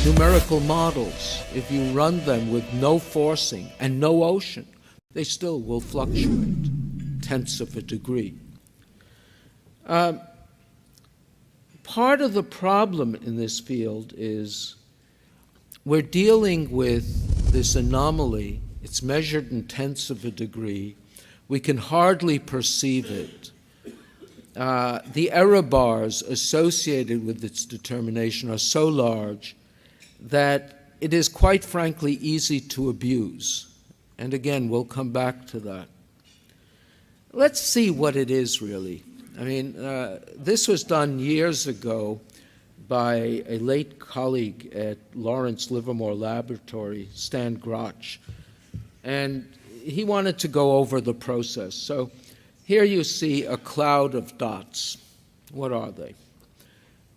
numerical models, if you run them with no forcing and no ocean, they still will fluctuate tenths of a degree. Part of the problem in this field is we're dealing with this anomaly. It's measured in tenths of a degree. We can hardly perceive it. The error bars associated with its determination are so large that it is quite frankly easy to abuse. And again, we'll come back to that. Let's see what it is really. I mean, this was done years ago by a late colleague at Lawrence Livermore Laboratory, Stan Grotch. And he wanted to go over the process. So here you see a cloud of dots. What are they?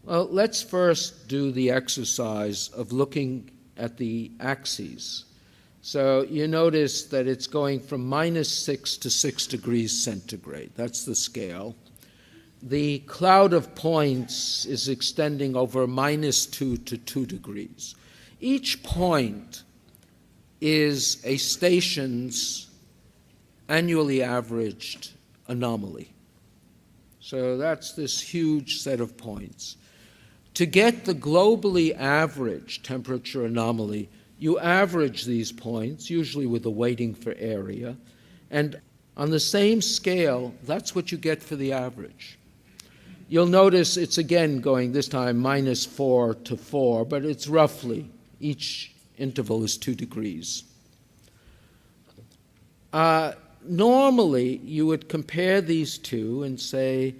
Well, let's first do the exercise of looking at the axes. So you notice that it's going from -6 to 6 degrees centigrade. That's the scale. The cloud of points is extending over -2 to 2 degrees. Each point is a station's annually averaged anomaly. So that's this huge set of points. To get the globally average temperature anomaly, you average these points, usually with a weighting for area, and on the same scale, that's what you get for the average. You'll notice it's again going this time -4 to 4, but it's roughly, each interval is 2 degrees. Normally, you would compare these two and say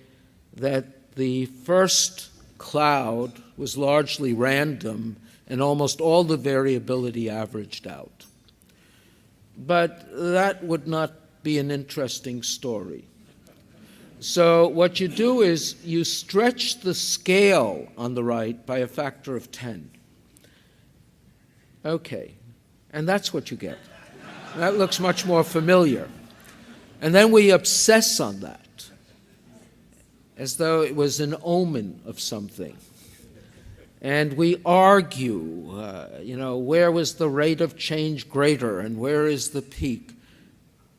that the first cloud was largely random and almost all the variability averaged out. But that would not be an interesting story. So what you do is you stretch the scale on the right by a factor of 10. Okay, and that's what you get. That looks much more familiar. And then we obsess on that, as though it was an omen of something. And we argue, where was the rate of change greater and where is the peak?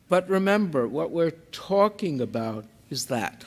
But remember, what we're talking about is that.